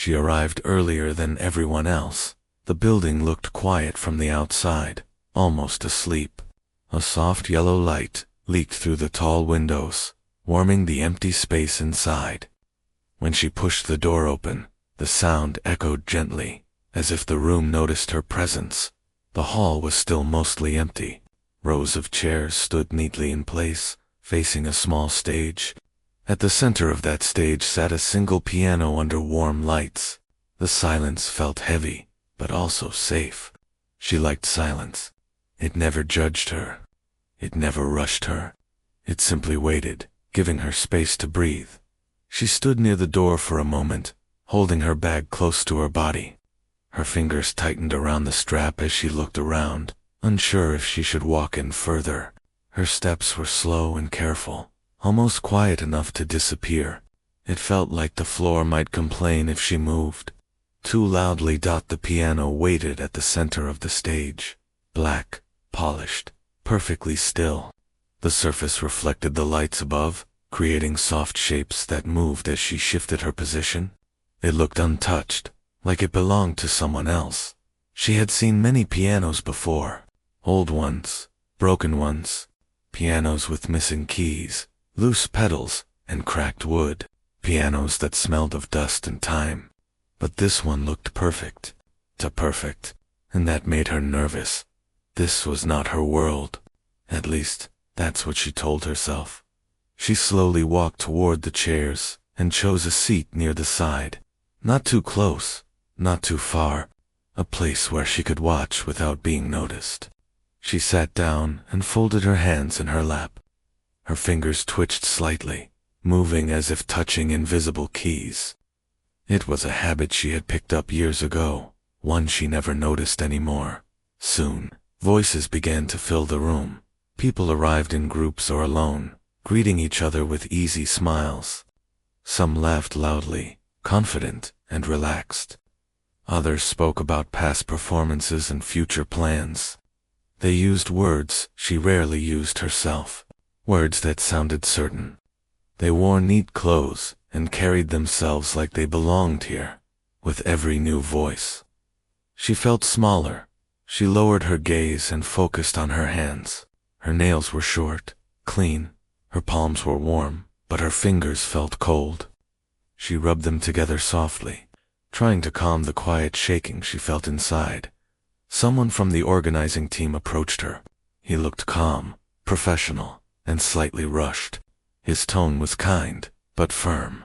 She arrived earlier than everyone else. The building looked quiet from the outside, almost asleep. A soft yellow light leaked through the tall windows, warming the empty space inside. When she pushed the door open, the sound echoed gently, as if the room noticed her presence. The hall was still mostly empty. Rows of chairs stood neatly in place, facing a small stage. At the center of that stage sat a single piano under warm lights. The silence felt heavy, but also safe. She liked silence. It never judged her. It never rushed her. It simply waited, giving her space to breathe. She stood near the door for a moment, holding her bag close to her body. Her fingers tightened around the strap as she looked around, unsure if she should walk in further. Her steps were slow and careful, almost quiet enough to disappear. It felt like the floor might complain if she moved. Too loudly. The piano waited at the center of the stage, black, polished, perfectly still. The surface reflected the lights above, creating soft shapes that moved as she shifted her position. It looked untouched, like it belonged to someone else. She had seen many pianos before. Old ones, broken ones, pianos with missing keys, loose pedals, and cracked wood, pianos that smelled of dust and time. But this one looked perfect, too perfect, and that made her nervous. This was not her world. At least, that's what she told herself. She slowly walked toward the chairs and chose a seat near the side. Not too close, not too far, a place where she could watch without being noticed. She sat down and folded her hands in her lap. Her fingers twitched slightly, moving as if touching invisible keys. It was a habit she had picked up years ago, one she never noticed anymore. Soon, voices began to fill the room. People arrived in groups or alone, greeting each other with easy smiles. Some laughed loudly, confident and relaxed. Others spoke about past performances and future plans. They used words she rarely used herself, words that sounded certain. They wore neat clothes and carried themselves like they belonged here. With every new voice, she felt smaller. She lowered her gaze and focused on her hands. Her nails were short, clean. Her palms were warm, but her fingers felt cold. She rubbed them together softly, trying to calm the quiet shaking she felt inside. Someone from the organizing team approached her. He looked calm, professional, and slightly rushed. His tone was kind, but firm.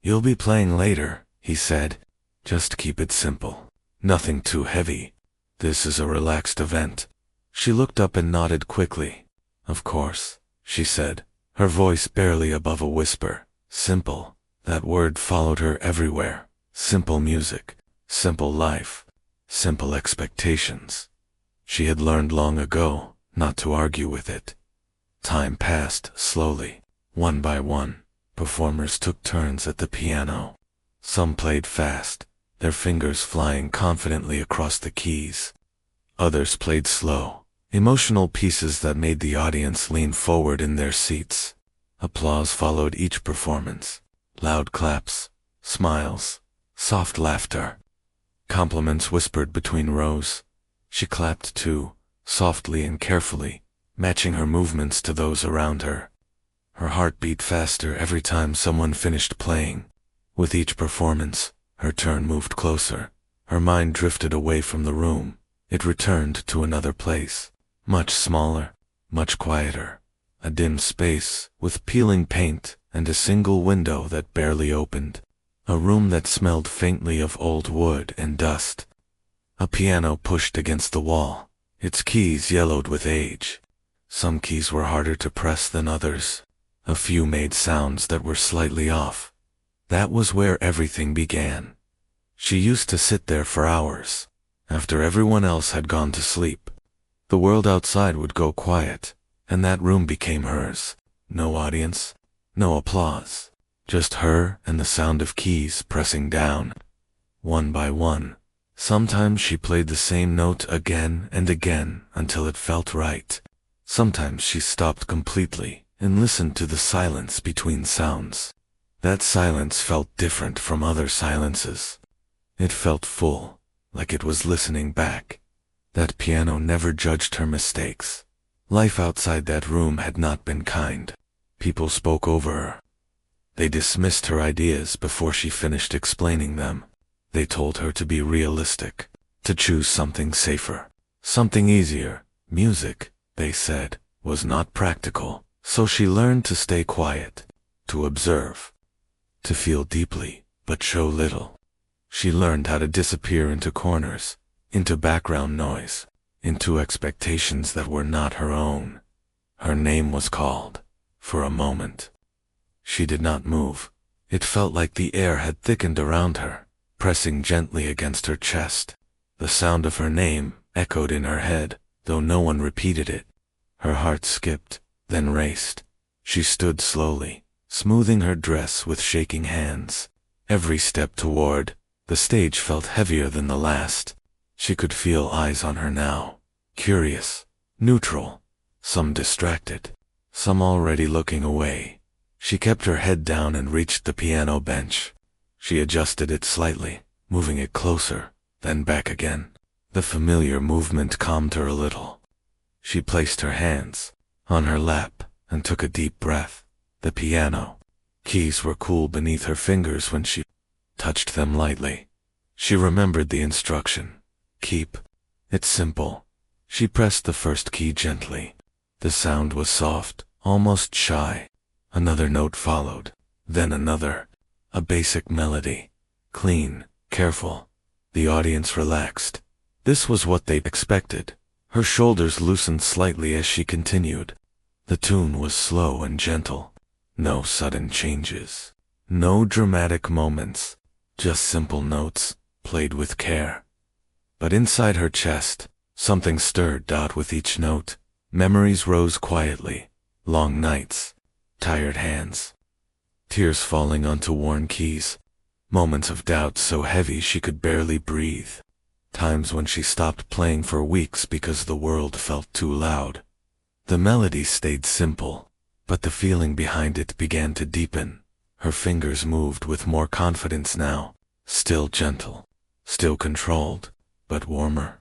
"You'll be playing later," he said. "Just keep it simple. Nothing too heavy. This is a relaxed event." She looked up and nodded quickly. "Of course," she said, her voice barely above a whisper. Simple. That word followed her everywhere. Simple music, simple life, simple expectations. She had learned long ago not to argue with it. Time passed slowly. One by one, performers took turns at the piano. Some played fast, their fingers flying confidently across the keys. Others played slow, emotional pieces that made the audience lean forward in their seats. Applause followed each performance. Loud claps, smiles, soft laughter. Compliments whispered between rows. She clapped too, softly and carefully, matching her movements to those around her. Her heart beat faster every time someone finished playing. With each performance, her turn moved closer. Her mind drifted away from the room. It returned to another place, much smaller, much quieter. A dim space with peeling paint and a single window that barely opened. A room that smelled faintly of old wood and dust. A piano pushed against the wall, its keys yellowed with age. Some keys were harder to press than others. A few made sounds that were slightly off. That was where everything began. She used to sit there for hours, after everyone else had gone to sleep. The world outside would go quiet, and that room became hers. No audience, no applause, just her and the sound of keys pressing down. One by one, sometimes she played the same note again and again until it felt right. Sometimes she stopped completely and listened to the silence between sounds. That silence felt different from other silences. It felt full, like it was listening back. That piano never judged her mistakes. Life outside that room had not been kind. People spoke over her. They dismissed her ideas before she finished explaining them. They told her to be realistic, to choose something safer, something easier. Music, they said, was not practical, so she learned to stay quiet, to observe, to feel deeply, but show little. She learned how to disappear into corners, into background noise, into expectations that were not her own. Her name was called. For a moment, she did not move. It felt like the air had thickened around her, pressing gently against her chest. The sound of her name echoed in her head, though no one repeated it. Her heart skipped, then raced. She stood slowly, smoothing her dress with shaking hands. Every step toward the stage felt heavier than the last. She could feel eyes on her now, curious, neutral, some distracted, some already looking away. She kept her head down and reached the piano bench. She adjusted it slightly, moving it closer, then back again. The familiar movement calmed her a little. She placed her hands on her lap and took a deep breath. The piano keys were cool beneath her fingers when she touched them lightly. She remembered the instruction. Keep it simple. She pressed the first key gently. The sound was soft, almost shy. Another note followed, then another. A basic melody. Clean, careful. The audience relaxed. This was what they expected. Her shoulders loosened slightly as she continued. The tune was slow and gentle. No sudden changes. No dramatic moments. Just simple notes, played with care. But inside her chest, something stirred. With each note, memories rose quietly. Long nights, tired hands, tears falling onto worn keys, moments of doubt so heavy she could barely breathe, times when she stopped playing for weeks because the world felt too loud. The melody stayed simple, but the feeling behind it began to deepen. Her fingers moved with more confidence now, still gentle, still controlled, but warmer,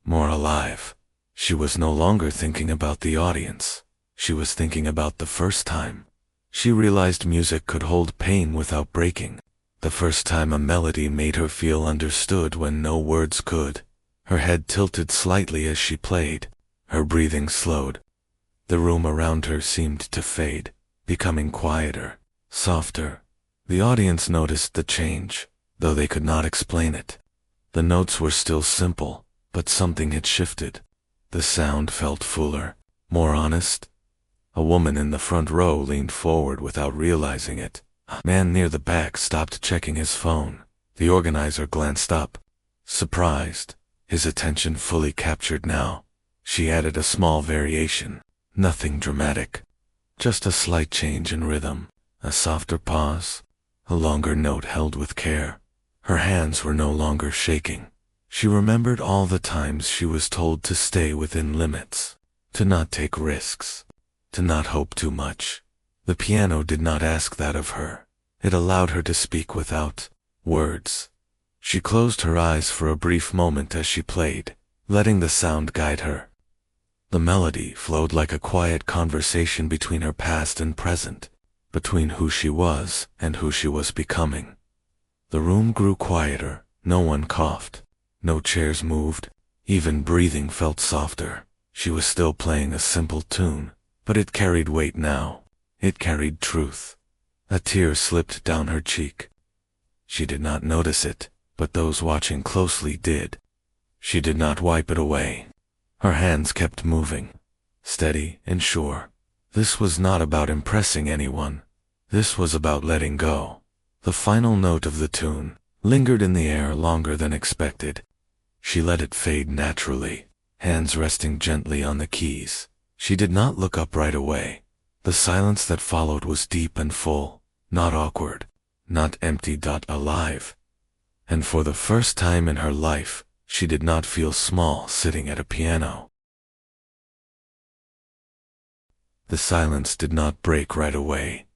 more alive. She was no longer thinking about the audience. She was thinking about the first time. She realized music could hold pain without breaking. The first time a melody made her feel understood when no words could. Her head tilted slightly as she played. Her breathing slowed. The room around her seemed to fade, becoming quieter, softer. The audience noticed the change, though they could not explain it. The notes were still simple, but something had shifted. The sound felt fuller, more honest. A woman in the front row leaned forward without realizing it. A man near the back stopped checking his phone. The organizer glanced up, surprised, his attention fully captured now. She added a small variation, nothing dramatic, just a slight change in rhythm, a softer pause, a longer note held with care. Her hands were no longer shaking. She remembered all the times she was told to stay within limits, to not take risks, to not hope too much. The piano did not ask that of her. It allowed her to speak without words. She closed her eyes for a brief moment as she played, letting the sound guide her. The melody flowed like a quiet conversation between her past and present, between who she was and who she was becoming. The room grew quieter. No one coughed. No chairs moved. Even breathing felt softer. She was still playing a simple tune, but it carried weight now. It carried truth. A tear slipped down her cheek. She did not notice it, but those watching closely did. She did not wipe it away. Her hands kept moving, steady and sure. This was not about impressing anyone. This was about letting go. The final note of the tune lingered in the air longer than expected. She let it fade naturally, hands resting gently on the keys. She did not look up right away. The silence that followed was deep and full, not awkward, not empty. Alive. And for the first time in her life, she did not feel small sitting at a piano. The silence did not break right away.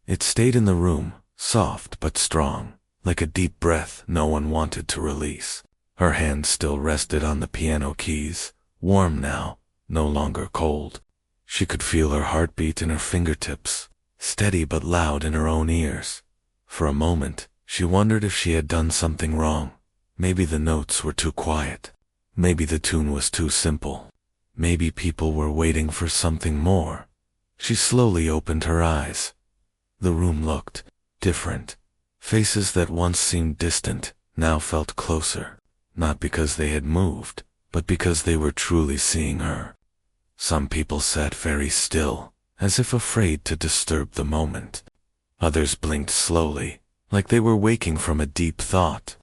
It stayed in the room, soft but strong. like a deep breath no one wanted to release. Her hand still rested on the piano keys, warm now, no longer cold. She could feel her heartbeat in her fingertips, steady but loud in her own ears. For a moment, she wondered if she had done something wrong. Maybe the notes were too quiet. Maybe the tune was too simple. Maybe people were waiting for something more. She slowly opened her eyes. The room looked different. Faces that once seemed distant now felt closer, not because they had moved, but because they were truly seeing her. Some people sat very still, as if afraid to disturb the moment. Others blinked slowly, like they were waking from a deep thought.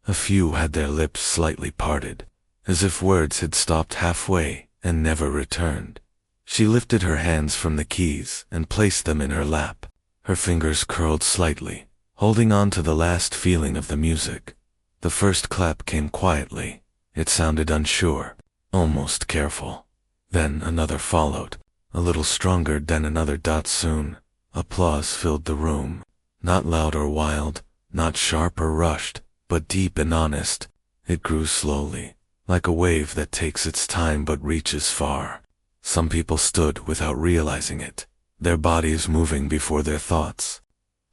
A few had their lips slightly parted, as if words had stopped halfway and never returned. She lifted her hands from the keys and placed them in her lap. Her fingers curled slightly, holding on to the last feeling of the music. The first clap came quietly. It sounded unsure, almost careful. Then another followed, a little stronger than another. Soon, applause filled the room. Not loud or wild, not sharp or rushed, but deep and honest. It grew slowly, like a wave that takes its time but reaches far. Some people stood without realizing it, their bodies moving before their thoughts.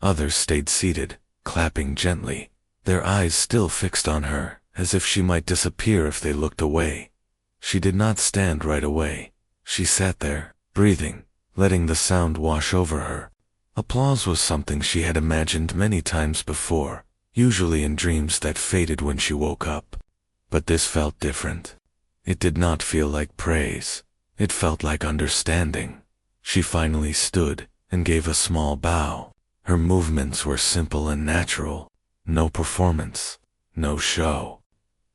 Others stayed seated, clapping gently, their eyes still fixed on her, as if she might disappear if they looked away. She did not stand right away. She sat there, breathing, letting the sound wash over her. Applause was something she had imagined many times before, usually in dreams that faded when she woke up. But this felt different. It did not feel like praise. It felt like understanding. She finally stood and gave a small bow. Her movements were simple and natural. No performance, no show,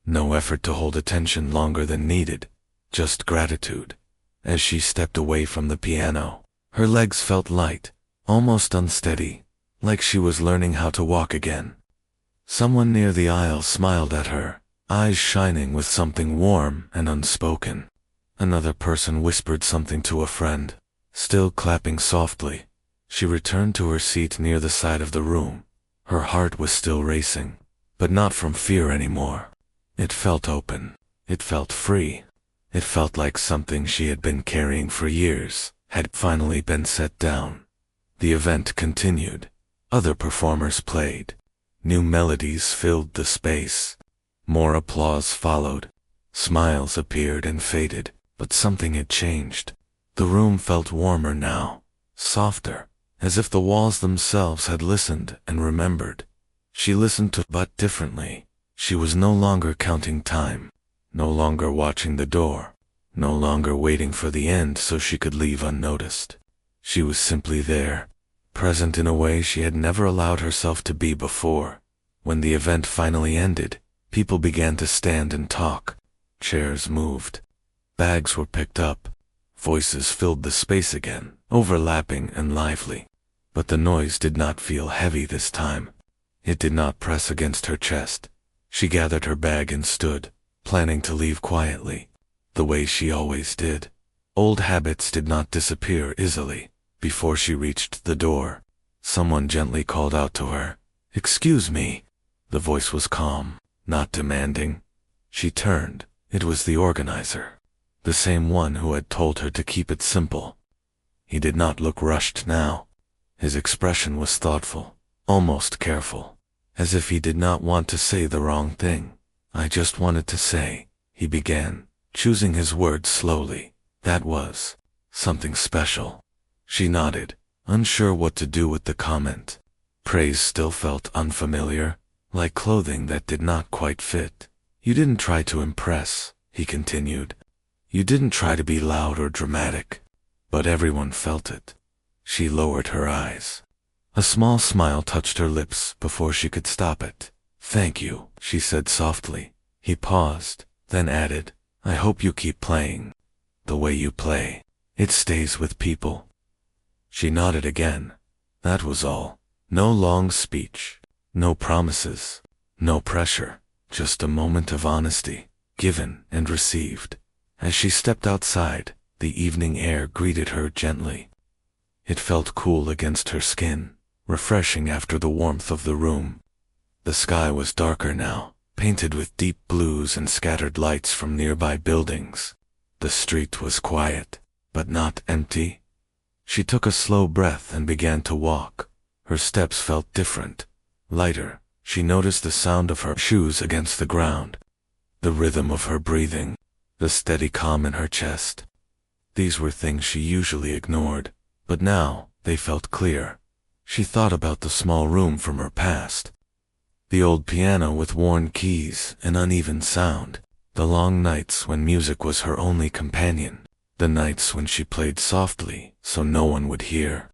no effort to hold attention longer than needed, just gratitude. As she stepped away from the piano, her legs felt light, almost unsteady, like she was learning how to walk again. Someone near the aisle smiled at her, eyes shining with something warm and unspoken. Another person whispered something to a friend, still clapping softly. She returned to her seat near the side of the room. Her heart was still racing, but not from fear anymore. It felt open. It felt free. It felt like something she had been carrying for years had finally been set down. The event continued. Other performers played. New melodies filled the space. More applause followed. Smiles appeared and faded, but something had changed. The room felt warmer now, softer, as if the walls themselves had listened and remembered. She listened to but differently. She was no longer counting time, no longer watching the door, no longer waiting for the end so she could leave unnoticed. She was simply there, present in a way she had never allowed herself to be before. When the event finally ended, people began to stand and talk. Chairs moved. Bags were picked up. Voices filled the space again, overlapping and lively. But the noise did not feel heavy this time. It did not press against her chest. She gathered her bag and stood, planning to leave quietly, the way she always did. Old habits did not disappear easily. Before she reached the door, someone gently called out to her, "Excuse me." The voice was calm, not demanding. She turned. It was the organizer, the same one who had told her to keep it simple. He did not look rushed now. His expression was thoughtful, almost careful, as if he did not want to say the wrong thing. "I just wanted to say," he began, choosing his words slowly, "that was something special." She nodded, unsure what to do with the comment. Praise still felt unfamiliar, like clothing that did not quite fit. "You didn't try to impress," he continued. "You didn't try to be loud or dramatic, but everyone felt it." She lowered her eyes. A small smile touched her lips before she could stop it. "Thank you," she said softly. He paused, then added, "I hope you keep playing. The way you play, it stays with people." She nodded again. That was all. No long speech, no promises, no pressure, just a moment of honesty, given and received. As she stepped outside, the evening air greeted her gently. It felt cool against her skin, refreshing after the warmth of the room. The sky was darker now, painted with deep blues and scattered lights from nearby buildings. The street was quiet, but not empty. She took a slow breath and began to walk. Her steps felt different, lighter. She noticed the sound of her shoes against the ground, the rhythm of her breathing, the steady calm in her chest. These were things she usually ignored, but now they felt clear. She thought about the small room from her past, the old piano with worn keys and uneven sound, the long nights when music was her only companion, the nights when she played softly so no one would hear,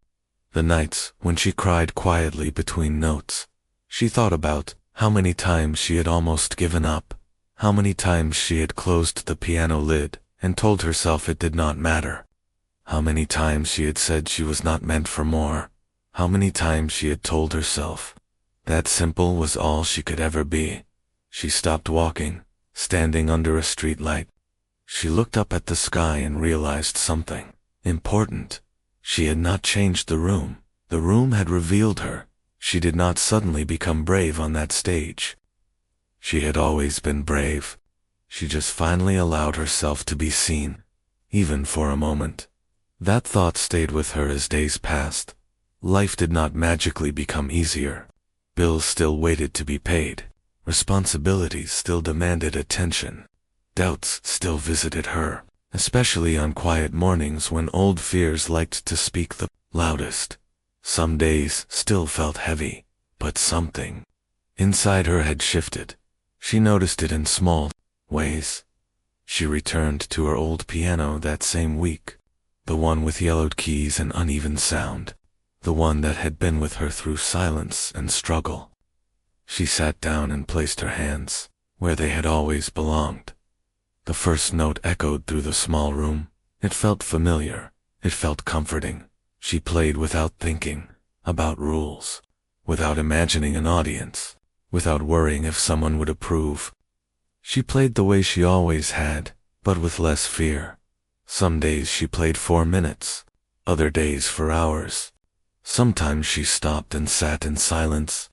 the nights when she cried quietly between notes. She thought about how many times she had almost given up, how many times she had closed the piano lid and told herself it did not matter, how many times she had said she was not meant for more, how many times she had told herself that simple was all she could ever be. She stopped walking, standing under a street light. She looked up at the sky and realized something important. She had not changed the room. The room had revealed her. She did not suddenly become brave on that stage. She had always been brave. She just finally allowed herself to be seen, even for a moment. That thought stayed with her as days passed. Life did not magically become easier. Bills still waited to be paid. Responsibilities still demanded attention. Doubts still visited her, especially on quiet mornings when old fears liked to speak the loudest. Some days still felt heavy, but something inside her had shifted. She noticed it in small ways. She returned to her old piano that same week, the one with yellowed keys and uneven sound, the one that had been with her through silence and struggle. She sat down and placed her hands where they had always belonged. The first note echoed through the small room. It felt familiar. It felt comforting. She played without thinking about rules, without imagining an audience, without worrying if someone would approve. She played the way she always had, but with less fear. Some days she played 4 minutes, other days for hours. Sometimes she stopped and sat in silence,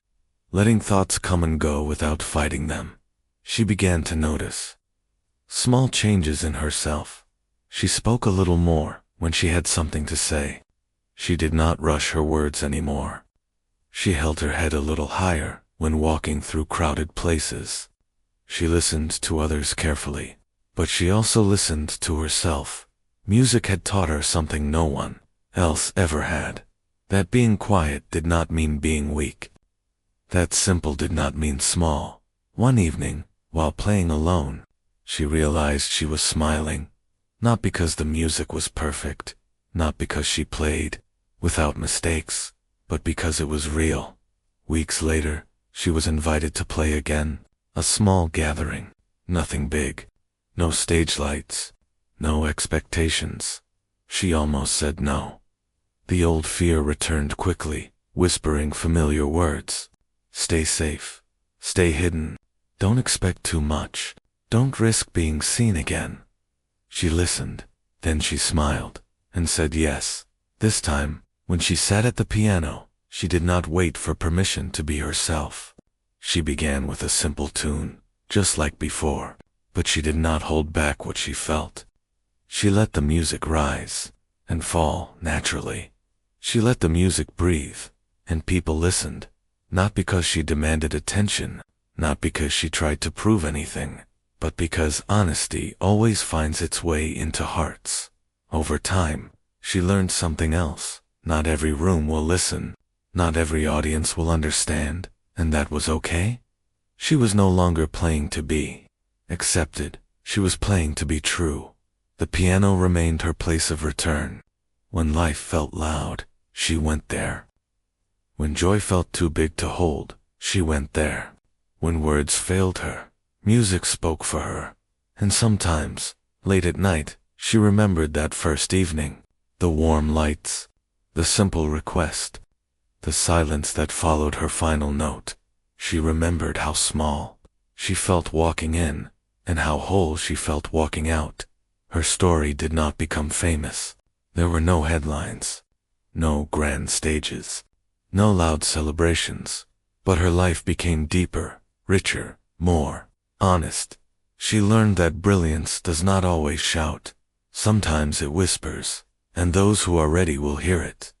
letting thoughts come and go without fighting them. She began to notice small changes in herself. She spoke a little more when she had something to say. She did not rush her words anymore. She held her head a little higher when walking through crowded places. She listened to others carefully, but she also listened to herself. Music had taught her something no one else ever had. That being quiet did not mean being weak. That simple did not mean small. One evening, while playing alone, she realized she was smiling, not because the music was perfect, not because she played without mistakes, but because it was real. Weeks later, she was invited to play again, a small gathering, nothing big, no stage lights, no expectations. She almost said no. The old fear returned quickly, whispering familiar words. Stay safe. Stay hidden. Don't expect too much. Don't risk being seen again. She listened, then she smiled, and said yes. This time, when she sat at the piano, she did not wait for permission to be herself. She began with a simple tune, just like before, but she did not hold back what she felt. She let the music rise and fall naturally. She let the music breathe, and people listened, not because she demanded attention, not because she tried to prove anything, but because honesty always finds its way into hearts. Over time, she learned something else. Not every room will listen, not every audience will understand, and that was okay. She was no longer playing to be accepted, she was playing to be true. The piano remained her place of return. When life felt loud, she went there. When joy felt too big to hold, she went there. When words failed her, music spoke for her. And sometimes, late at night, she remembered that first evening, the warm lights, the simple request, the silence that followed her final note. She remembered how small she felt walking in, and how whole she felt walking out. Her story did not become famous. There were no headlines, no grand stages, no loud celebrations, But her life became deeper, richer, more honest. She learned that brilliance does not always shout. Sometimes it whispers, and those who are ready will hear it.